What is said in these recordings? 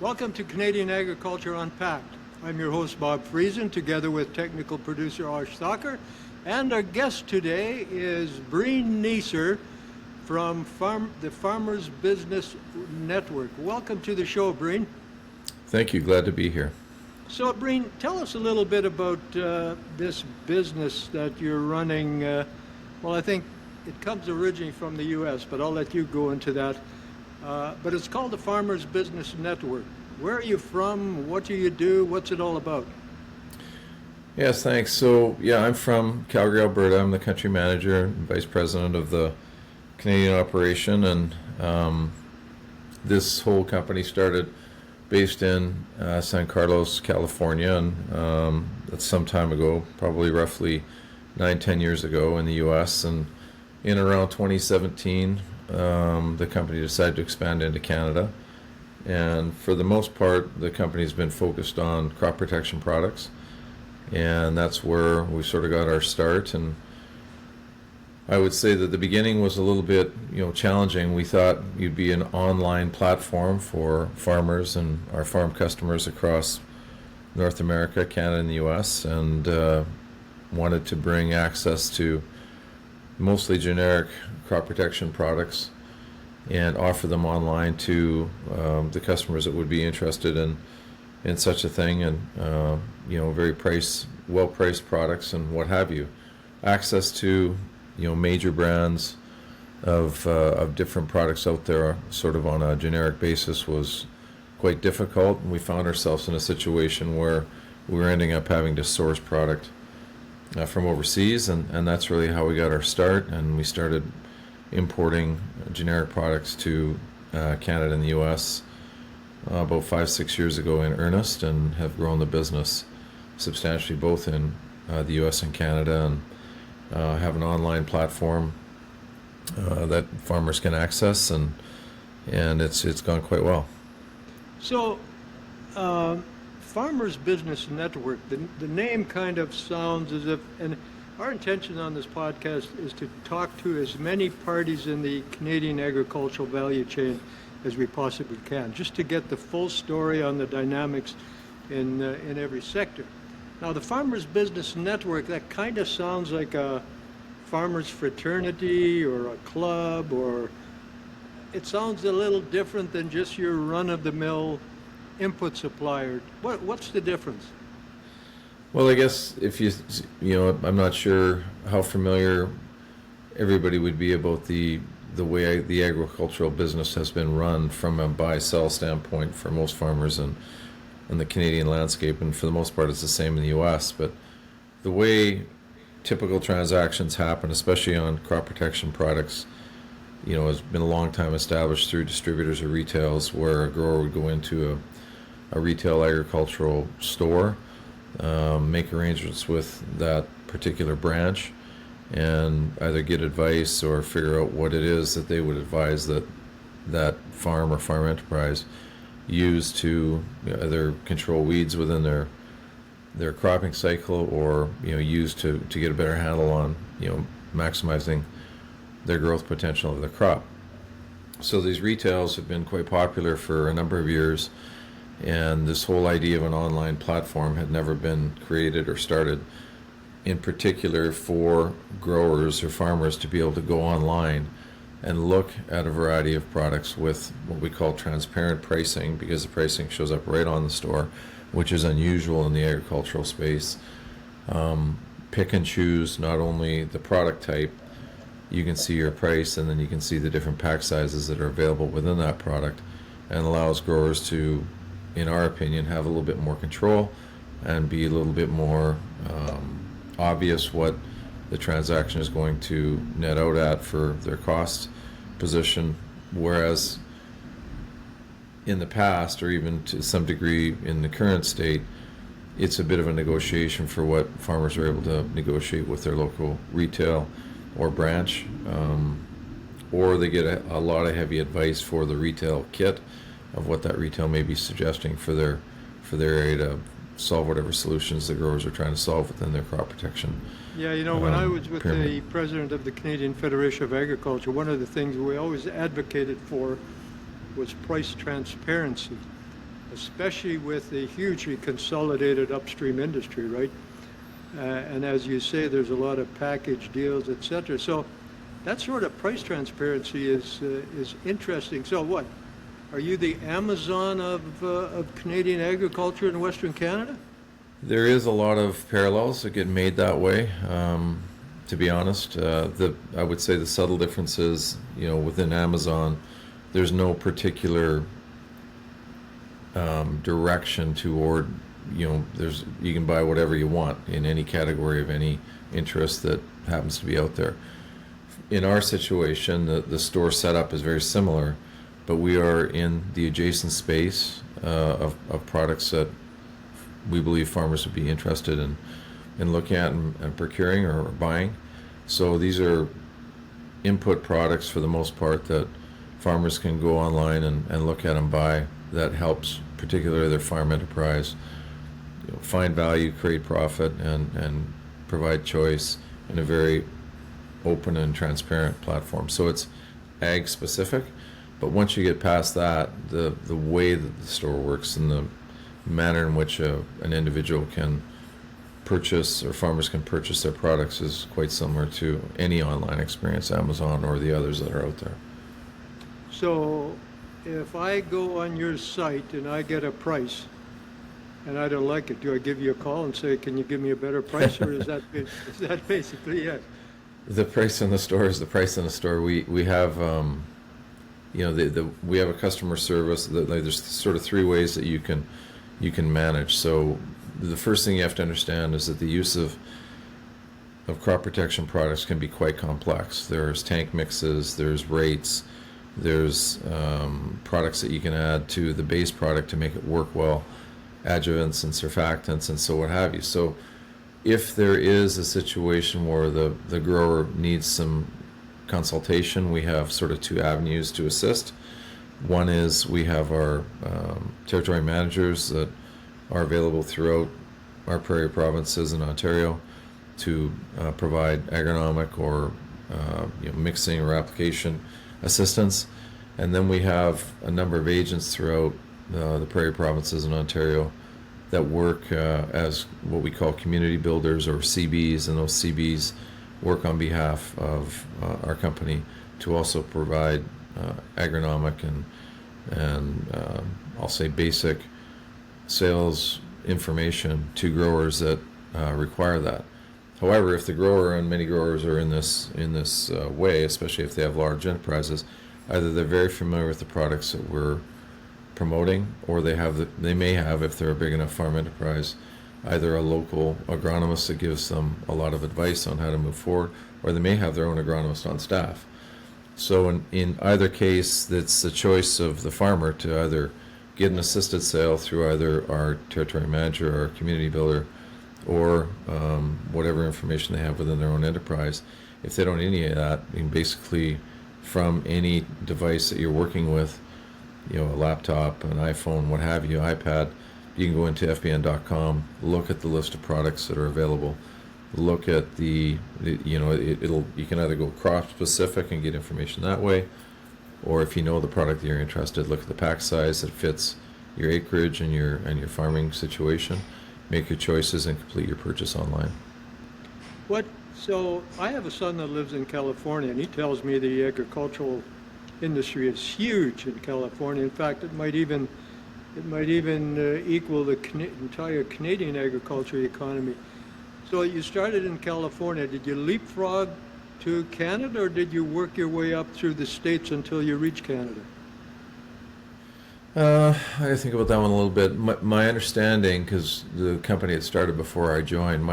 Welcome to Canadian Agriculture Unpacked. I'm your host, Bob Friesen, together with technical producer Ash Thakur. And our guest today is Breen Neeser from the Farmers Business Network. Welcome to the show, Breen. Thank you. Glad to be here. So, Breen, tell us a little bit about this business that you're running. Well, I think it comes originally from the U.S., but I'll let you go into that. But it's called the Farmers Business Network. Where are you from? What do you do? What's it all about? Yes, thanks. So, I'm from Calgary, Alberta. I'm the country manager and vice president of the Canadian operation. And this whole company started based in San Carlos, California. And that's some time ago, probably roughly 9-10 years ago in the U.S. And in around 2017, the company decided to expand into Canada. And for the most part, the company's been focused on crop protection products. And that's where we sort of got our start. And I would say that the beginning was a little bit, challenging. We thought you'd be an online platform for farmers and our farm customers across North America, Canada, and the U.S., and wanted to bring access to mostly generic crop protection products and offer them online to the customers that would be interested in such a thing, and very well-priced products and what have you. Access to major brands of different products out there, sort of on a generic basis, was quite difficult, and we found ourselves in a situation where we were ending up having to source product from overseas, and that's really how we got our start. And we started importing generic products to Canada and the U.S. About 5-6 years ago in earnest, and have grown the business substantially both in the U.S. and Canada, and have an online platform that farmers can access, and it's gone quite well. So, Farmers Business Network, the name kind of sounds as if, and our intention on this podcast is to talk to as many parties in the Canadian agricultural value chain as we possibly can, just to get the full story on the dynamics in every sector. Now, the Farmers Business Network, that kind of sounds like a farmers fraternity or a club, or it sounds a little different than just your run-of-the-mill input supplier. What's the difference? Well, I guess if I'm not sure how familiar everybody would be about the way the agricultural business has been run from a buy-sell standpoint for most farmers in the Canadian landscape, and for the most part it's the same in the U.S. But the way typical transactions happen, especially on crop protection products, has been a long time established through distributors or retails, where a grower would go into a retail agricultural store, make arrangements with that particular branch, and either get advice or figure out what it is that they would advise that farm or farm enterprise use to either control weeds within their cropping cycle, or use to get a better handle on maximizing their growth potential of the crop. So these retails have been quite popular for a number of years, and this whole idea of an online platform had never been created or started, in particular for growers or farmers to be able to go online and look at a variety of products with what we call transparent pricing, because the pricing shows up right on the store, which is unusual in the agricultural space. Pick and choose not only the product type, you can see your price, and then you can see the different pack sizes that are available within that product, and allows growers to, in our opinion, have a little bit more control and be a little bit more obvious what the transaction is going to net out at for their cost position. Whereas in the past, or even to some degree in the current state, it's a bit of a negotiation for what farmers are able to negotiate with their local retail or branch, or they get a lot of heavy advice for the retail kit of what that retail may be suggesting for their area to solve whatever solutions the growers are trying to solve within their crop protection. Yeah, when I was with pyramid. the president of the Canadian Federation of Agriculture, one of the things we always advocated for was price transparency. especially with the hugely consolidated upstream industry, right? And as you say, there's a lot of package deals, et cetera. So that sort of price transparency is interesting. So what? Are you the Amazon of Canadian agriculture in Western Canada? There is a lot of parallels that get made that way. To be honest, I would say the subtle difference is, within Amazon, there's no particular direction toward, you can buy whatever you want in any category of any interest that happens to be out there. In our situation, the store setup is very similar, but we are in the adjacent space of products that we believe farmers would be interested in looking at and procuring or buying. So these are input products for the most part that farmers can go online and look at and buy. That helps particularly their farm enterprise find value, create profit, and provide choice in a very open and transparent platform. So it's ag specific, but once you get past that, the way that the store works and the manner in which an individual can purchase or farmers can purchase their products is quite similar to any online experience, Amazon or the others that are out there. So if I go on your site and I get a price and I don't like it, do I give you a call and say, can you give me a better price, or is that basically it? The price in the store is the price in the store. We have we have a customer service. There's sort of three ways that you can manage. So the first thing you have to understand is that the use of crop protection products can be quite complex. There's tank mixes, there's rates, there's products that you can add to the base product to make it work well, adjuvants and surfactants and so what have you. So if there is a situation where the grower needs some consultation, we have sort of two avenues to assist. One is we have our territory managers that are available throughout our prairie provinces in Ontario to provide agronomic or mixing or application assistance. And then we have a number of agents throughout the prairie provinces in Ontario that work as what we call community builders or CBs, and those CBs work on behalf of our company to also provide agronomic and I'll say basic sales information to growers that require that. However, if the grower, and many growers are in this way, especially if they have large enterprises, either they're very familiar with the products that we're promoting, or they may have, if they're a big enough farm enterprise, either a local agronomist that gives them a lot of advice on how to move forward, or they may have their own agronomist on staff. So in either case, it's the choice of the farmer to either get an assisted sale through either our territory manager or our community builder, or whatever information they have within their own enterprise. If they don't need any of that, you can basically, from any device that you're working with, a laptop, an iPhone, what have you, iPad, you can go into fbn.com, look at the list of products that are available, look at you can either go crop specific and get information that way, or if you know the product that you're interested, look at the pack size that fits your acreage and your farming situation, make your choices, and complete your purchase online. So I have a son that lives in California, and he tells me the agricultural industry is huge in California. In fact, it might even equal the entire Canadian agriculture economy. So you started in California. Did you leapfrog to Canada, or did you work your way up through the States until you reached Canada? I got to think about that one a little bit. My understanding, because the company had started before I joined,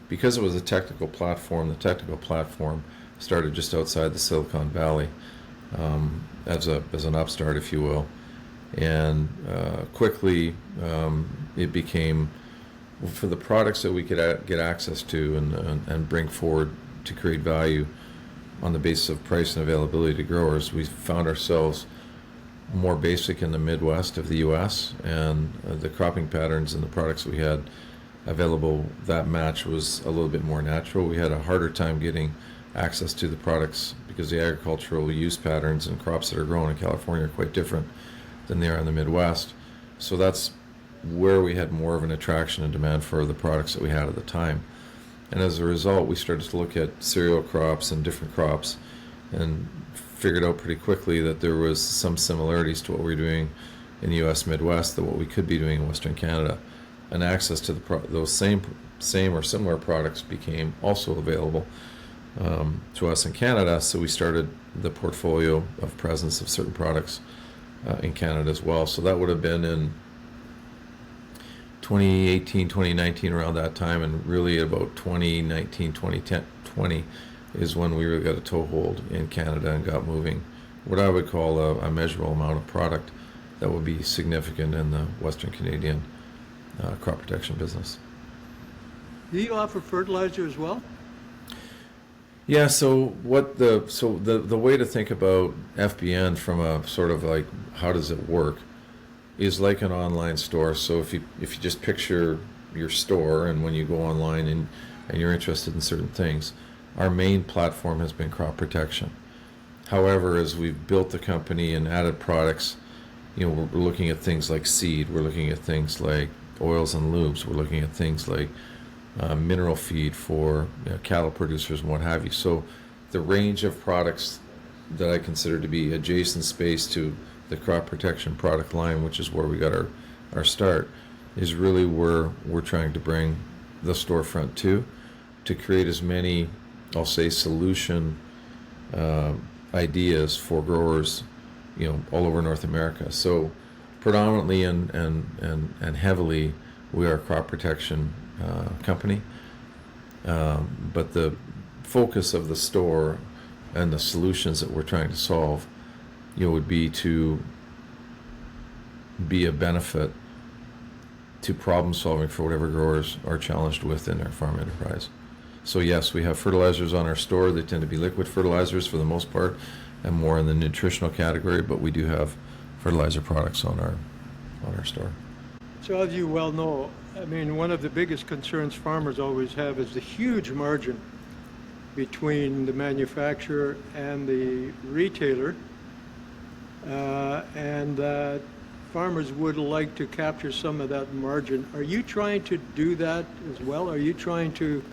because it was a technical platform, the technical platform started just outside the Silicon Valley as an upstart, if you will. And quickly it became, for the products that we could get access to and bring forward to create value on the basis of price and availability to growers, we found ourselves more basic in the Midwest of the U.S., and the cropping patterns and the products we had available, that match was a little bit more natural. We had a harder time getting access to the products because the agricultural use patterns and crops that are grown in California are quite different than they are in the Midwest. So that's where we had more of an attraction and demand for the products that we had at the time. And as a result, we started to look at cereal crops and different crops and figured out pretty quickly that there was some similarities to what we were doing in the U.S. Midwest that what we could be doing in Western Canada. And access to those same or similar products became also available to us in Canada. So we started the portfolio of presence of certain products in Canada as well. So that would have been in 2018, 2019, around that time, and really about 2019, 2020 is when we really got a toehold in Canada and got moving what I would call a measurable amount of product that would be significant in the Western Canadian crop protection business. Do you offer fertilizer as well? Yeah, so the way to think about FBN from a sort of like how does it work is like an online store. So if you just picture your store, and when you go online and you're interested in certain things, our main platform has been crop protection. However, as we've built the company and added products, we're looking at things like seed, we're looking at things like oils and lubes, we're looking at things like mineral feed for cattle producers and what have you. So the range of products that I consider to be adjacent space to the crop protection product line, which is where we got our start, is really where we're trying to bring the storefront to create as many, I'll say, solution ideas for growers, all over North America. So predominantly and heavily, we are a crop protection company, but the focus of the store and the solutions that we're trying to solve, would be to be a benefit to problem solving for whatever growers are challenged with in their farm enterprise. So yes, we have fertilizers on our store. They tend to be liquid fertilizers for the most part, and more in the nutritional category, but we do have fertilizer products on our store. So as you well know, I mean, one of the biggest concerns farmers always have is the huge margin between the manufacturer and the retailer, and that farmers would like to capture some of that margin. Are you trying to do that as well? Are you trying to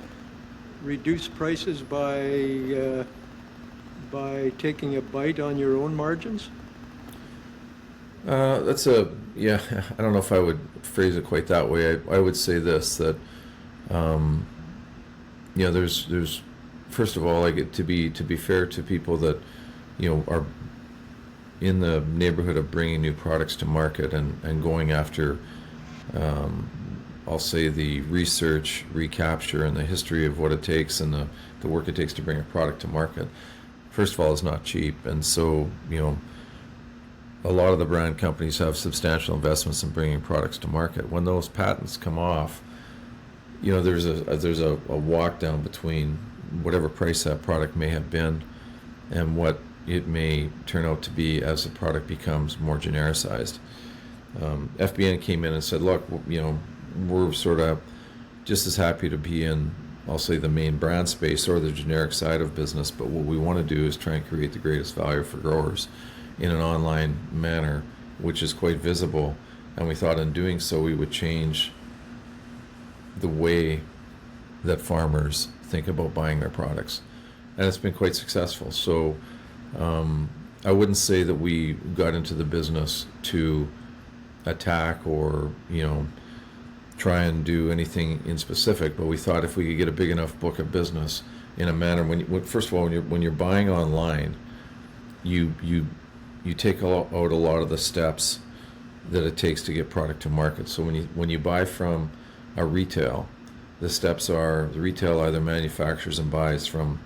reduce prices by taking a bite on your own margins? I don't know if I would phrase it quite that way. I would say this, that there's first of all, I get to be fair to people that are in the neighborhood of bringing new products to market and going after I'll say the research, recapture, and the history of what it takes and the work it takes to bring a product to market. First of all, it's not cheap, and so a lot of the brand companies have substantial investments in bringing products to market. When those patents come off, there's a walk down between whatever price that product may have been and what it may turn out to be as the product becomes more genericized. FBN came in and said, look, we're sort of just as happy to be in, I'll say, the main brand space or the generic side of business, but what we want to do is try and create the greatest value for growers in an online manner, which is quite visible, and we thought in doing so we would change the way that farmers think about buying their products, and it's been quite successful. So I wouldn't say that we got into the business to attack or try and do anything in specific, but we thought if we could get a big enough book of business in a manner first of all, when you're buying online, you take out a lot of the steps that it takes to get product to market. So when you buy from a retail, the steps are the retail either manufactures and buys from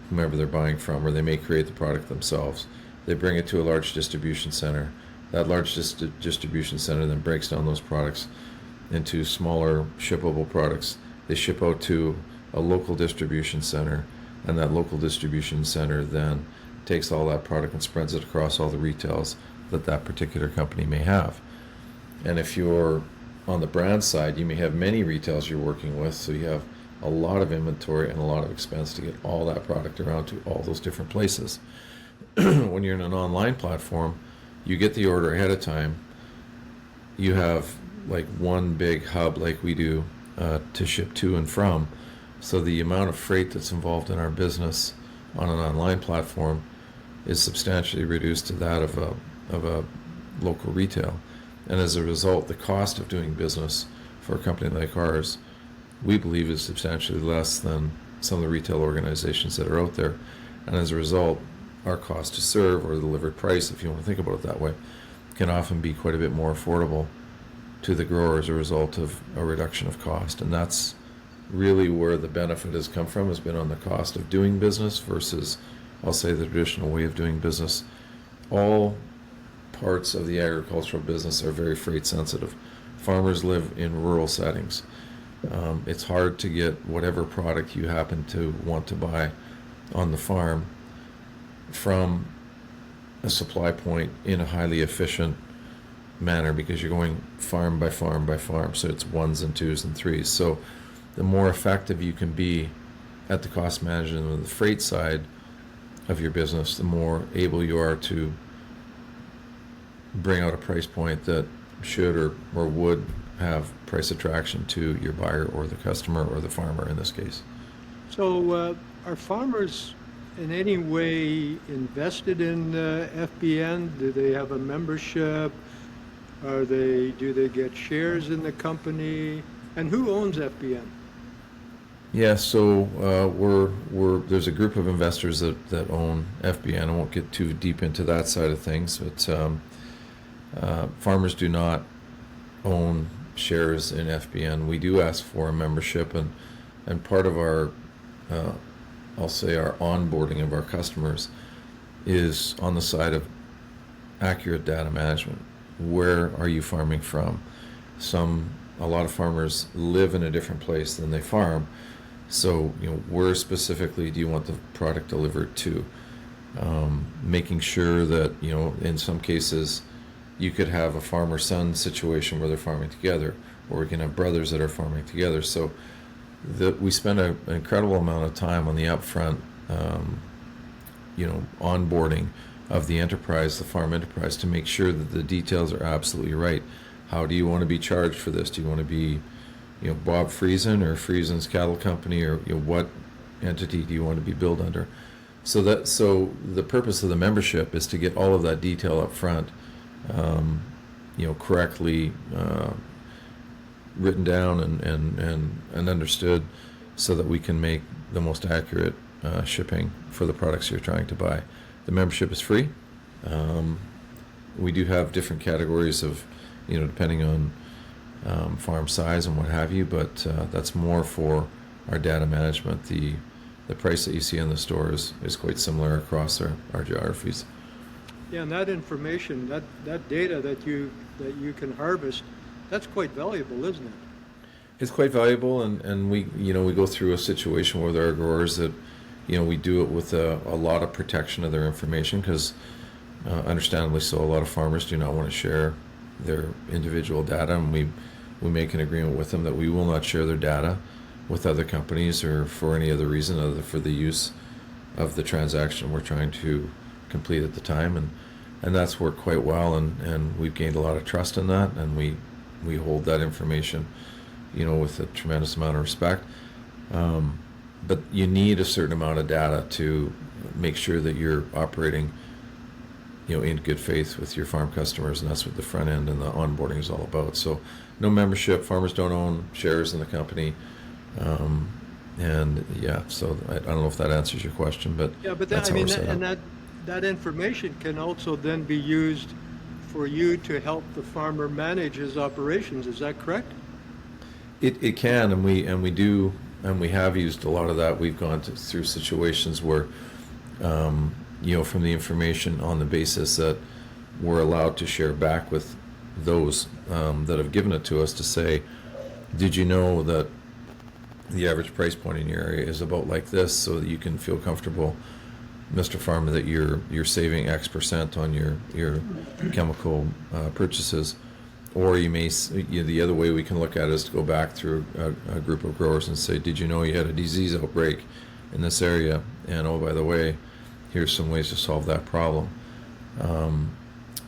whomever they're buying from, or they may create the product themselves. They bring it to a large distribution center. That large distribution center then breaks down those products into smaller shippable products. They ship out to a local distribution center, and that local distribution center then takes all that product and spreads it across all the retails that particular company may have. And if you're on the brand side, you may have many retails you're working with, so you have a lot of inventory and a lot of expense to get all that product around to all those different places. When you're in an online platform, you get the order ahead of time. you have like one big hub like we do to ship to and from. So the amount of freight that's involved in our business on an online platform is substantially reduced to that of a local retail. And as a result, the cost of doing business for a company like ours, we believe, is substantially less than some of the retail organizations that are out there. And as a result, our cost to serve, or the delivered price, if you want to think about it that way, can often be quite a bit more affordable to the grower as a result of a reduction of cost. And that's really where the benefit has come from, has been on the cost of doing business versus, I'll say, the traditional way of doing business. All parts of the agricultural business are very freight sensitive. Farmers live in rural settings. It's hard to get whatever product you happen to want to buy on the farm from a supply point in a highly efficient manner, because you're going farm by farm by farm, so it's ones and twos and threes. So the more effective you can be at the cost management of the freight side of your business, the more able you are to bring out a price point that should or would have price attraction to your buyer or the customer or the farmer in this case. So are farmers in any way invested in FBN? Do they have a membership? Do they get shares in the company? And who owns FBN? Yeah, so there's a group of investors that own FBN. I won't get too deep into that side of things, but farmers do not own shares in FBN. We do ask for a membership, and part of our, I'll say, our onboarding of our customers is on the side of accurate data management. Where are you farming from? A lot of farmers live in a different place than they farm. So, where specifically do you want the product delivered to? Making sure that, in some cases, you could have a farmer-son situation where they're farming together, or we can have brothers that are farming together. So we spend an incredible amount of time on the upfront, onboarding of the enterprise, the farm enterprise, to make sure that the details are absolutely right. How do you want to be charged for this? Do you want to be, Bob Friesen or Friesen's Cattle Company, or what entity do you want to be billed under? So the purpose of the membership is to get all of that detail up front, correctly written down and understood, so that we can make the most accurate shipping for the products you're trying to buy. The membership is free. We do have different categories of, depending on farm size and what have you, but that's more for our data management. The price that you see in the store is quite similar across our geographies. Yeah, and that information, that data that you can harvest, that's quite valuable, isn't it? It's quite valuable, and we go through a situation where there are growers that, we do it with a lot of protection of their information, because understandably so, a lot of farmers do not want to share their individual data, and we make an agreement with them that we will not share their data with other companies or for any other reason other than for the use of the transaction we're trying to complete at the time, and that's worked quite well, and we've gained a lot of trust in that, and we hold that information, with a tremendous amount of respect. But you need a certain amount of data to make sure that you're operating, in good faith with your farm customers, and that's what the front end and the onboarding is all about. So no membership, farmers don't own shares in the company. And yeah, so I don't know if that answers your question, but yeah, but that's how we're set up. That information can also then be used for you to help the farmer manage his operations. Is that correct? It can, and we do, and we have used a lot of that. We've gone through situations where, from the information, on the basis that we're allowed to share back with those that have given it to us, to say, did you know that the average price point in your area is about like this, so that you can feel comfortable, Mr. Farmer, that you're saving X% on your chemical purchases. Or you may, the other way we can look at it is to go back through a group of growers and say, did you know you had a disease outbreak in this area? And oh, by the way, here's some ways to solve that problem.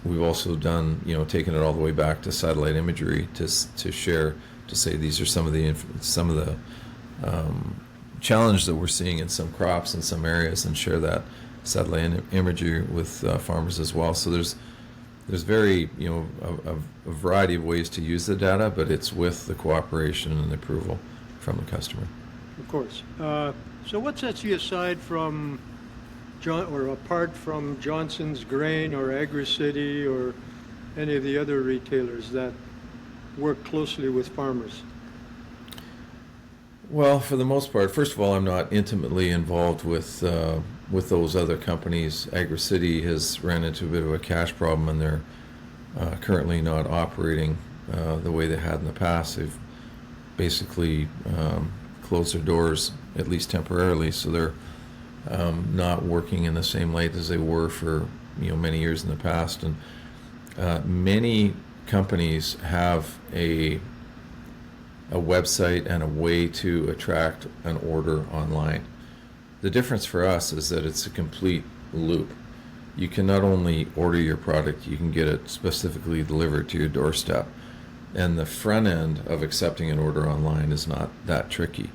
we've also done, taken it all the way back to satellite imagery to share, to say these are some of the challenge that we're seeing in some crops in some areas, and share that satellite imagery with farmers as well. So there's very, a variety of ways to use the data, but it's with the cooperation and the approval from the customer. Of course. So what sets you aside from apart from Johnson's Grain or AgriCity or any of the other retailers that work closely with farmers? Well, for the most part, first of all, I'm not intimately involved with those other companies. AgriCity has ran into a bit of a cash problem, and they're currently not operating the way they had in the past. They've basically closed their doors, at least temporarily, so they're not working in the same light as they were for many years in the past. And many companies have a website and a way to attract an order online. The difference for us is that it's a complete loop. You can not only order your product, you can get it specifically delivered to your doorstep. And the front end of accepting an order online is not that tricky.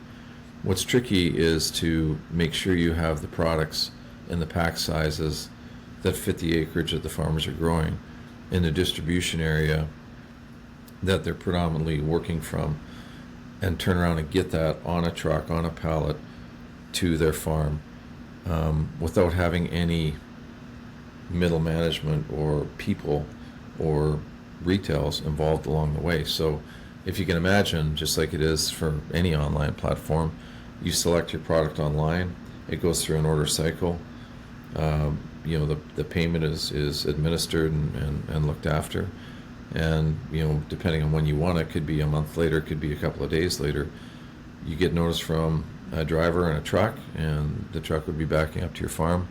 What's tricky is to make sure you have the products in the pack sizes that fit the acreage that the farmers are growing in the distribution area that they're predominantly working from, and turn around and get that on a truck, on a pallet, to their farm without having any middle management or people or retails involved along the way. So if you can imagine, just like it is for any online platform, you select your product online, it goes through an order cycle, the payment is administered and looked after, and depending on when you want it, could be a month later, it could be a couple of days later. You get notice from a driver in a truck, and the truck would be backing up to your farm,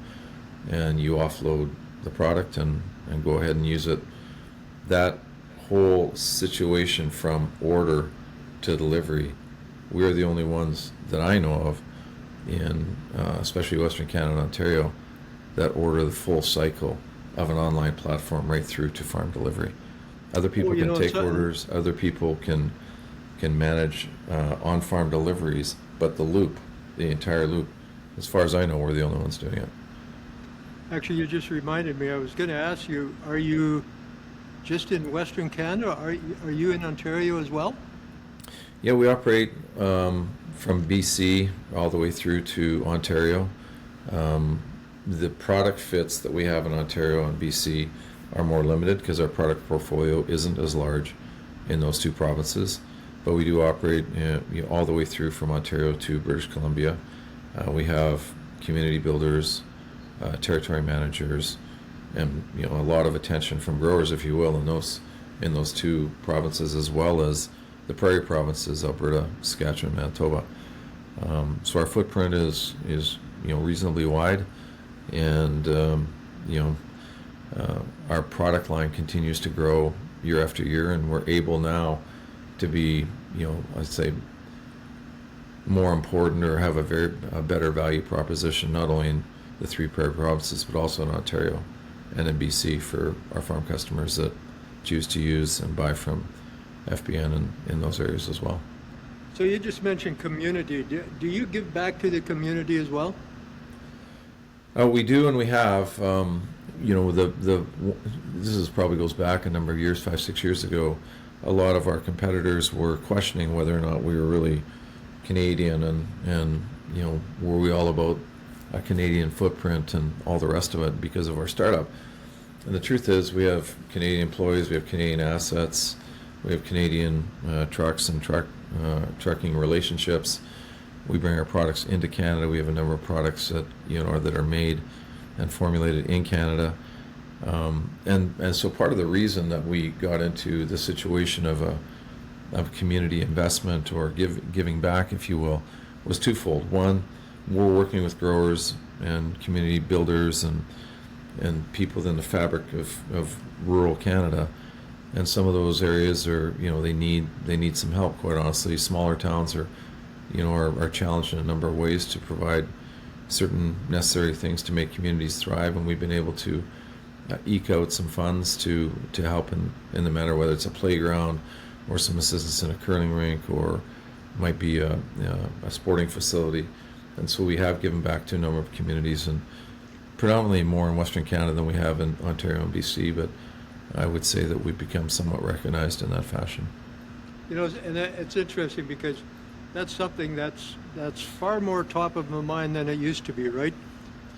and you offload the product and go ahead and use it. That whole situation from order to delivery, we're the only ones that I know of in especially Western Canada and Ontario that order the full cycle of an online platform right through to farm delivery. Other people can take orders, other people can manage on-farm deliveries, but the entire loop, as far as I know, we're the only ones doing it. Actually, you just reminded me, I was going to ask you, are you just in Western Canada? Are you in Ontario as well? Yeah, we operate from BC all the way through to Ontario. The product fits that we have in Ontario and BC are more limited because our product portfolio isn't as large in those two provinces. But we do operate all the way through from Ontario to British Columbia. We have community builders, territory managers, and a lot of attention from growers, if you will, in those two provinces, as well as the prairie provinces, Alberta, Saskatchewan, Manitoba. So our footprint is reasonably wide, and our product line continues to grow year after year, and we're able now to be, I'd say, more important or have a better value proposition, not only in the three prairie provinces, but also in Ontario and in BC for our farm customers that choose to use and buy from FBN in those areas as well. So you just mentioned community. Do you give back to the community as well? We do, and we have. This probably goes back a number of years, 5-6 years ago. A lot of our competitors were questioning whether or not we were really Canadian, and were we all about a Canadian footprint and all the rest of it because of our startup. And the truth is, we have Canadian employees, we have Canadian assets, we have Canadian trucks and trucking relationships. We bring our products into Canada. We have a number of products that that are made and formulated in Canada. And so part of the reason that we got into the situation of community investment or giving back, if you will, was twofold. One, we're working with growers and community builders and people in the fabric of rural Canada, and some of those areas are they need some help. Quite honestly, smaller towns are challenged in a number of ways to provide certain necessary things to make communities thrive, and we've been able to eke out some funds to help in the matter, whether it's a playground or some assistance in a curling rink, or might be a sporting facility. And so we have given back to a number of communities, and predominantly more in Western Canada than we have in Ontario and BC, but I would say that we've become somewhat recognized in that fashion. You know, and it's interesting because that's something that's far more top of my mind than it used to be, right?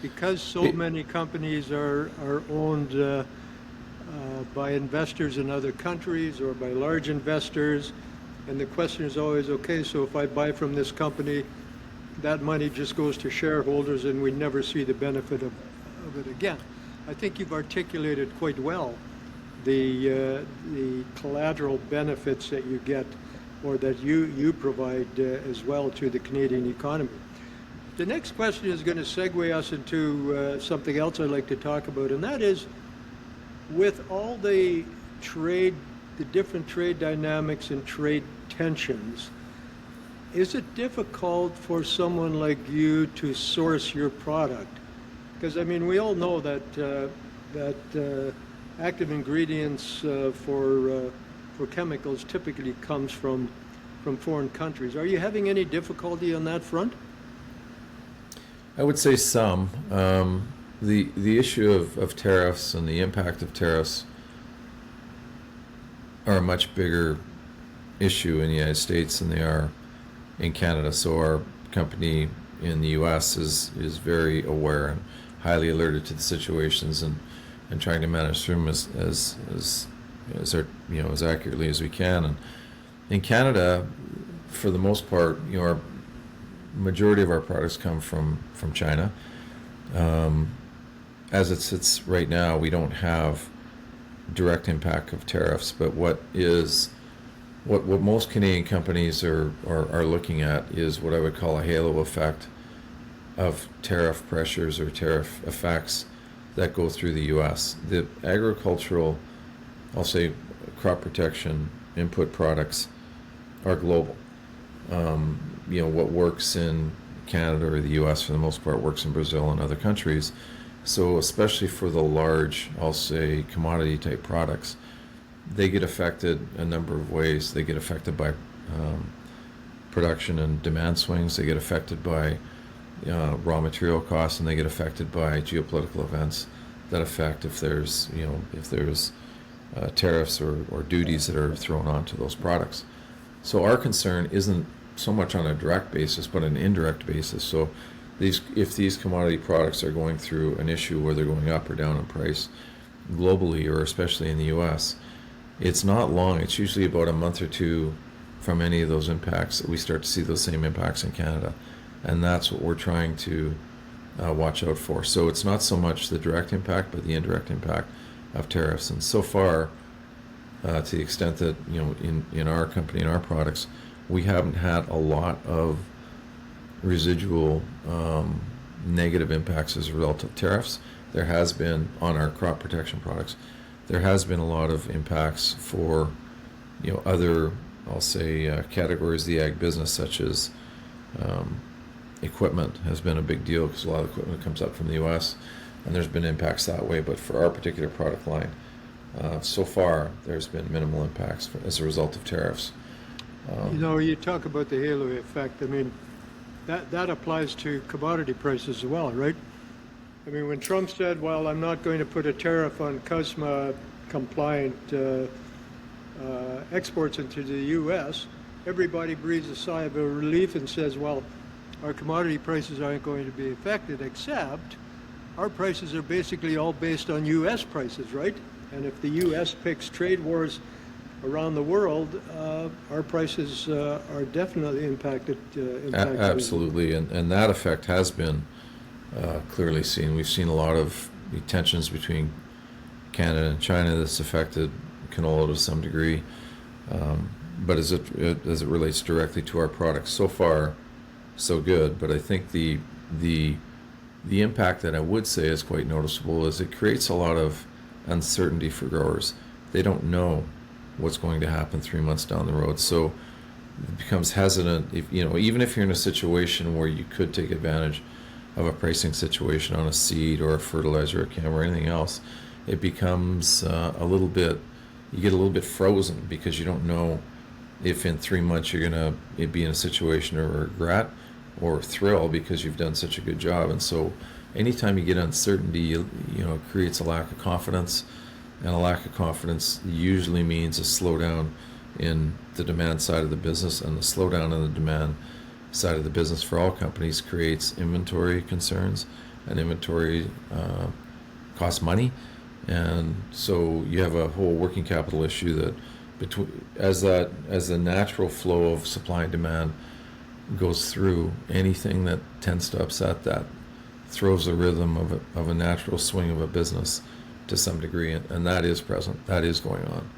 Because so many companies are owned by investors in other countries or by large investors, and the question is always, okay, so if I buy from this company, that money just goes to shareholders and we never see the benefit of it again. I think you've articulated quite well the collateral benefits that you get, or that you provide as well to the Canadian economy. The next question is going to segue us into something else I'd like to talk about, and that is, with all the different trade dynamics and trade tensions, is it difficult for someone like you to source your product? Because I mean, we all know that active ingredients for chemicals typically comes from foreign countries. Are you having any difficulty on that front? I would say some. The issue of tariffs and the impact of tariffs are a much bigger issue in the United States than they are in Canada. So our company in the U.S. is very aware and highly alerted to the situations, and trying to manage through them as accurately as we can. And in Canada, for the most part, our majority of our products come from China. As it sits right now, we don't have direct impact of tariffs, but what most Canadian companies are looking at is what I would call a halo effect of tariff pressures or tariff effects that go through the U.S. The agricultural, I'll say, crop protection input products are global. What works in Canada or the U.S. for the most part works in Brazil and other countries. So especially for the large, I'll say, commodity type products, they get affected a number of ways. They get affected by production and demand swings. They get affected by raw material costs, and they get affected by geopolitical events that affect if there's tariffs or duties that are thrown onto those products. So our concern isn't so much on a direct basis, but an indirect basis. So if these commodity products are going through an issue where they're going up or down in price globally, or especially in the U.S., it's not long. It's usually about a month or two from any of those impacts that we start to see those same impacts in Canada. And that's what we're trying to watch out for. So it's not so much the direct impact, but the indirect impact of tariffs. And so far, to the extent that, in our company, in our products, we haven't had a lot of residual negative impacts as a result of tariffs. There has been, on our crop protection products, there has been a lot of impacts for, other, I'll say, categories of the ag business, such as equipment has been a big deal, because a lot of equipment comes up from the U.S., and there's been impacts that way. But for our particular product line, so far there's been minimal impacts as a result of tariffs. You talk about the halo effect. I mean, that applies to commodity prices as well, right? I mean, when Trump said, well, I'm not going to put a tariff on CUSMA compliant exports into the U.S., everybody breathes a sigh of relief and says, well, our commodity prices aren't going to be affected, except our prices are basically all based on U.S. prices, right? And if the U.S. picks trade wars around the world, our prices are definitely impacted. Absolutely, and that effect has been clearly seen. We've seen a lot of tensions between Canada and China that's affected canola to some degree, but as it relates directly to our products, so far, so good. But I think the impact that I would say is quite noticeable is it creates a lot of uncertainty for growers. They don't know what's going to happen 3 months down the road, so it becomes hesitant. Even if you're in a situation where you could take advantage of a pricing situation on a seed or a fertilizer, a chem, or anything else, it becomes a little bit, you get a little bit frozen because you don't know if in 3 months you're going to be in a situation of regret or thrill because you've done such a good job. And so anytime you get uncertainty, you know, it creates a lack of confidence, and a lack of confidence usually means a slowdown in the demand side of the business, and the slowdown in the demand side of the business for all companies creates inventory concerns, and inventory costs money. And so you have a whole working capital issue that as the natural flow of supply and demand goes through, anything that tends to upset that throws the rhythm of a natural swing of a business to some degree, and that is present, that is going on.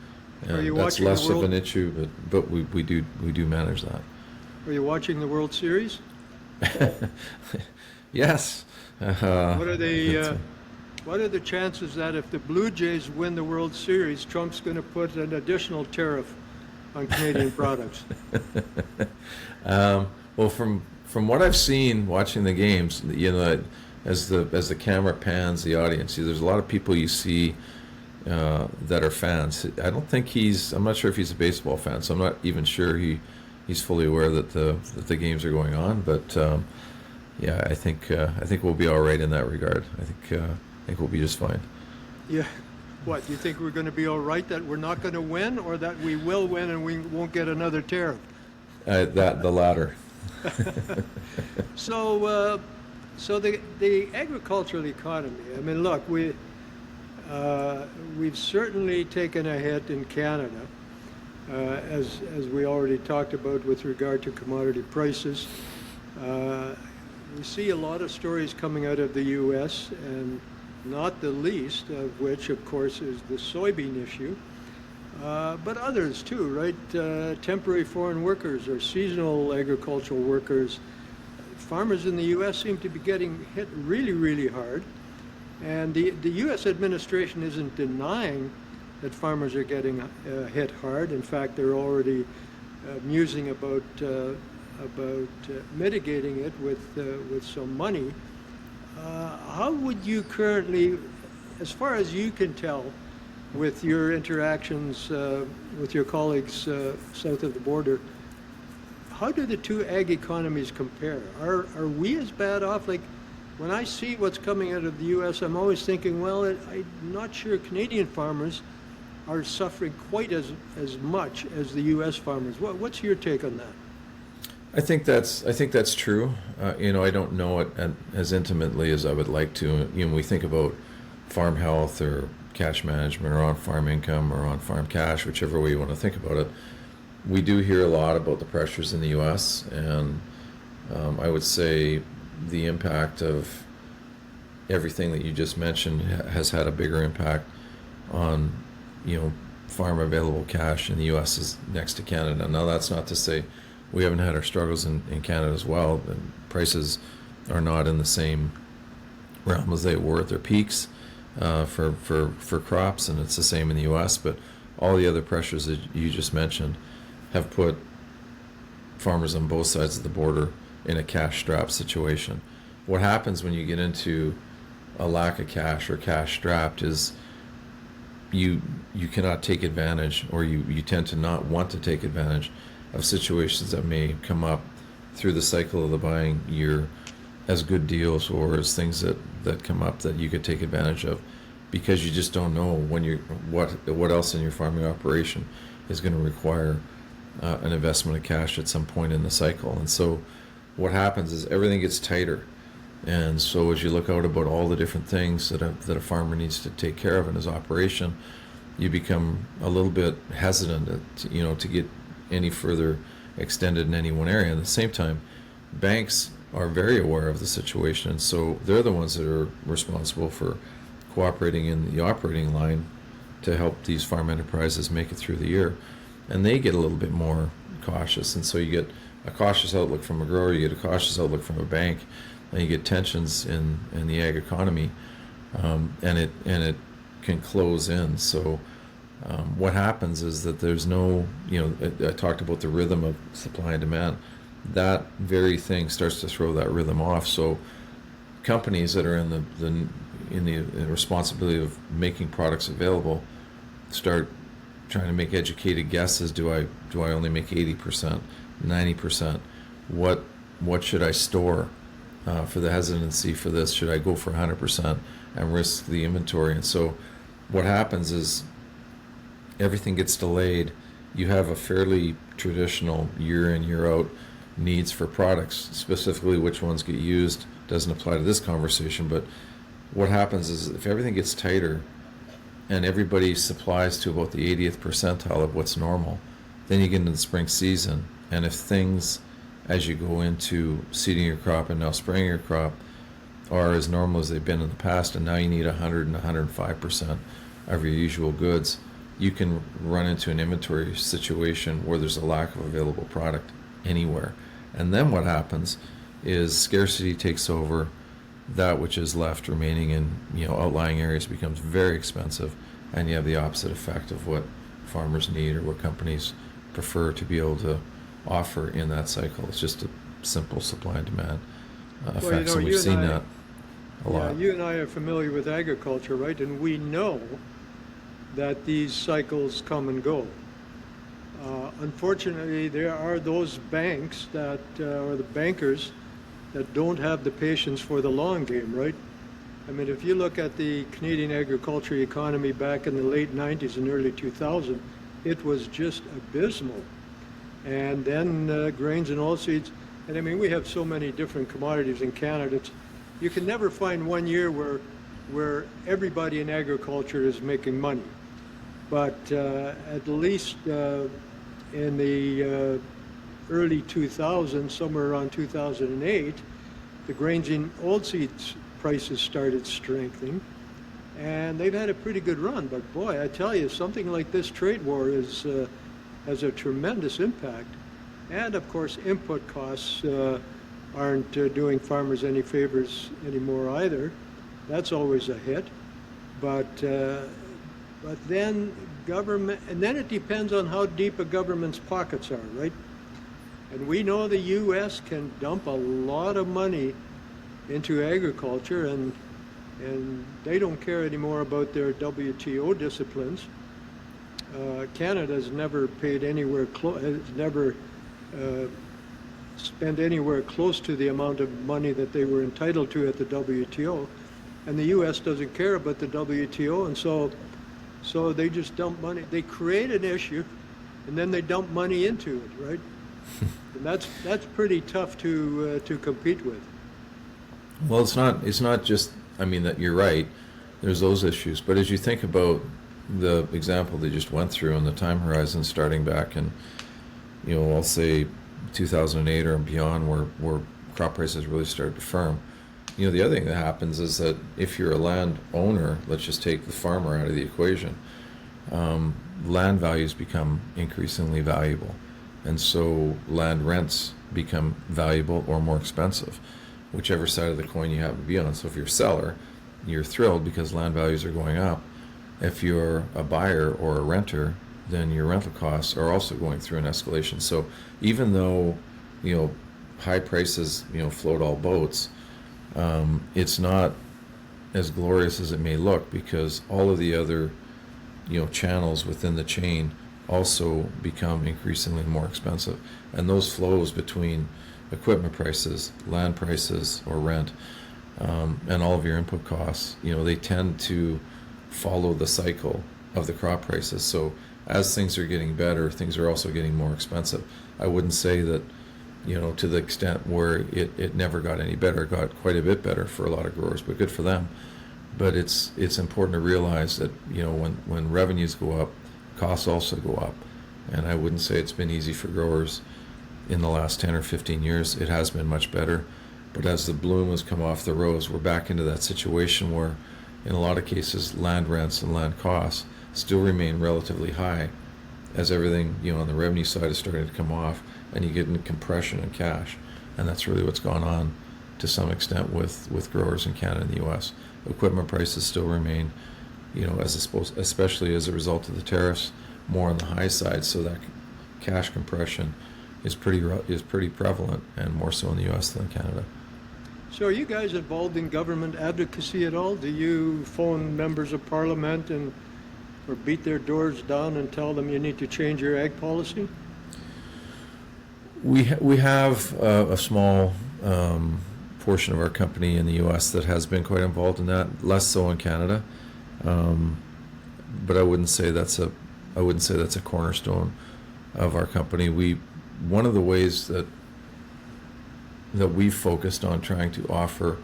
And that's less of an issue, but we do manage that. Are you watching the World Series? Yes. What are the chances that if the Blue Jays win the World Series, Trump's going to put an additional tariff on Canadian products? Well, from what I've seen watching the games, you know, as the camera pans the audience, there's a lot of people you see that are fans. I'm not sure if he's a baseball fan, so I'm not even sure he's fully aware that the games are going on. But yeah, I think we'll be all right in that regard. I think we'll be just fine. Yeah. What, you think we're going to be all right, that we're not going to win, or that we will win and we won't get another tariff? The latter. So the agricultural economy, I mean, look, we've certainly taken a hit in Canada, as we already talked about with regard to commodity prices. We see a lot of stories coming out of the U.S., and not the least of which, of course, is the soybean issue, but others too, right? Temporary foreign workers or seasonal agricultural workers. Farmers in the U.S. seem to be getting hit really, really hard, and the U.S. administration isn't denying that farmers are getting hit hard. In fact, they're already musing about mitigating it with some money. How would you currently, as far as you can tell, with your interactions with your colleagues south of the border, how do the two ag economies compare? Are we as bad off? Like, when I see what's coming out of the U.S., I'm always thinking, well, I'm not sure Canadian farmers are suffering quite as much as the U.S. farmers. What's your take on that? I think that's true. You know, I don't know it as intimately as I would like to. You know, we think about farm health or cash management or on-farm income or on-farm cash, whichever way you want to think about it. We do hear a lot about the pressures in the U.S., and I would say the impact of everything that you just mentioned has had a bigger impact on, you know, farm available cash in the U.S. is next to Canada. Now, that's not to say we haven't had our struggles in Canada as well. The prices are not in the same realm as they were at their peaks for crops, and it's the same in the U.S. But all the other pressures that you just mentioned have put farmers on both sides of the border in a cash-strapped situation. What happens when you get into a lack of cash or cash-strapped is you cannot take advantage, or you tend to not want to take advantage of situations that may come up through the cycle of the buying year as good deals, or as things that come up that you could take advantage of, because you just don't know when what else in your farming operation is going to require an investment of cash at some point in the cycle. And so what happens is everything gets tighter, and so as you look out about all the different things that a farmer needs to take care of in his operation, you become a little bit hesitant to get any further extended in any one area. At the same time, banks are very aware of the situation, and so they're the ones that are responsible for cooperating in the operating line to help these farm enterprises make it through the year, and they get a little bit more cautious. And so you get a cautious outlook from a grower, you get a cautious outlook from a bank, and you get tensions in the ag economy, and it can close in. So what happens is that there's no, I talked about the rhythm of supply and demand. That very thing starts to throw that rhythm off. So companies that are in the responsibility of making products available, start trying to make educated guesses. Do I only make 80%, 90%? What should I store for the hesitancy for this? Should I go for 100% and risk the inventory? And so what happens is everything gets delayed. You have a fairly traditional year in, year out needs for products. Specifically which ones get used doesn't apply to this conversation, but what happens is if everything gets tighter and everybody supplies to about the 80th percentile of what's normal, then you get into the spring season, and if things as you go into seeding your crop and now spraying your crop are as normal as they've been in the past, and now you need 100 and 105% of your usual goods, you can run into an inventory situation where there's a lack of available product anywhere. And then what happens is scarcity takes over. That which is left remaining in outlying areas becomes very expensive, and you have the opposite effect of what farmers need or what companies prefer to be able to offer in that cycle. It's just a simple supply and demand effect. So we've seen that a lot. You and I are familiar with agriculture, right? And we know that these cycles come and go. Unfortunately, there are those banks that, or the bankers, that don't have the patience for the long game, right? I mean, if you look at the Canadian agriculture economy back in the late 90s and early 2000, it was just abysmal. And then grains and oilseeds, and I mean, we have so many different commodities in Canada. You can never find one year where everybody in agriculture is making money. But at least in the early 2000s, somewhere around 2008, the grains and oilseeds prices started strengthening, and they've had a pretty good run. But boy, I tell you, something like this trade war has a tremendous impact. And of course, input costs aren't doing farmers any favors anymore either. That's always a hit. But then government, and then it depends on how deep a government's pockets are, right? And we know the U.S. can dump a lot of money into agriculture, and they don't care anymore about their WTO disciplines. Canada's never paid anywhere has never spent anywhere close to the amount of money that they were entitled to at the WTO, and the U.S. doesn't care about the WTO, and so they just dump money. They create an issue, and then they dump money into it, right? And that's pretty tough to compete with. Well, it's not just, I mean, that you're right, there's those issues, but as you think about the example they just went through and the time horizon starting back in, I'll say 2008 or beyond, where crop prices really started to firm. The other thing that happens is that if you're a land owner, let's just take the farmer out of the equation, land values become increasingly valuable. And so land rents become valuable or more expensive, whichever side of the coin you happen to be on. So if you're a seller, you're thrilled because land values are going up. If you're a buyer or a renter, then your rental costs are also going through an escalation. So even though, high prices, float all boats, it's not as glorious as it may look, because all of the other, channels within the chain also become increasingly more expensive. And those flows between equipment prices, land prices or rent, and all of your input costs, they tend to follow the cycle of the crop prices. So as things are getting better, things are also getting more expensive. I wouldn't say that, to the extent where it never got any better. It got quite a bit better for a lot of growers, but good for them. But it's important to realize that, when revenues go up, costs also go up. And I wouldn't say it's been easy for growers in the last 10 or 15 years. It has been much better. But as the bloom has come off the rose, we're back into that situation where, in a lot of cases, land rents and land costs still remain relatively high, as everything, on the revenue side is starting to come off, and you get into compression in cash. And that's really what's gone on to some extent with growers in Canada and the U.S. Equipment prices still remain, especially as a result of the tariffs, more on the high side. So that cash compression is pretty prevalent, and more so in the U.S. than Canada. So are you guys involved in government advocacy at all? Do you phone members of parliament or beat their doors down and tell them you need to change your ag policy? We have a small portion of our company in the U.S. that has been quite involved in that, less so in Canada. But I wouldn't say that's a cornerstone of our company. One of the ways that we've focused on trying to offer,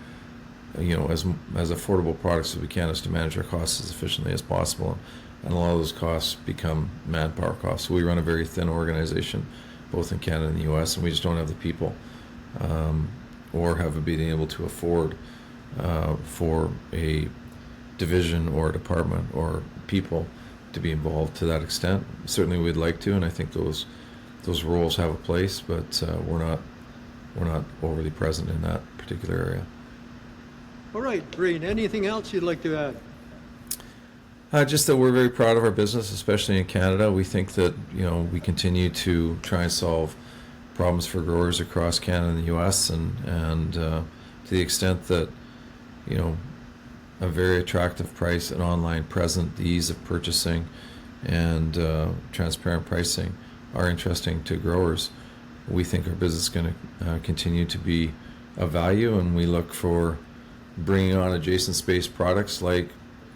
as affordable products as we can, is to manage our costs as efficiently as possible, and a lot of those costs become manpower costs. So we run a very thin organization, both in Canada and the U.S., and we just don't have the people, or have been able to afford for a division or a department or people to be involved to that extent. Certainly, we'd like to, and I think those roles have a place, but we're not overly present in that particular area. All right, Breen, anything else you'd like to add? Just that we're very proud of our business, especially in Canada. We think that we continue to try and solve problems for growers across Canada and the U.S. and to the extent that a very attractive price, an online present, the ease of purchasing, and transparent pricing are interesting to growers. We think our business is going to continue to be of value, and we look for bringing on adjacent space products like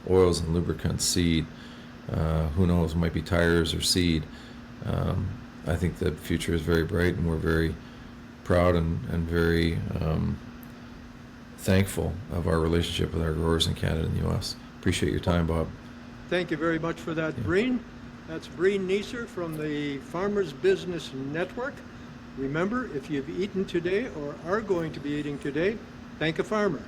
oils and lubricants, seed, who knows, might be tires or seed. I think the future is very bright, and we're very proud and very thankful of our relationship with our growers in Canada and the U.S. Appreciate your time, Bob. Thank you very much for that, Breen. That's Breen Neeser from the Farmers Business Network. Remember, if you've eaten today or are going to be eating today, thank a farmer.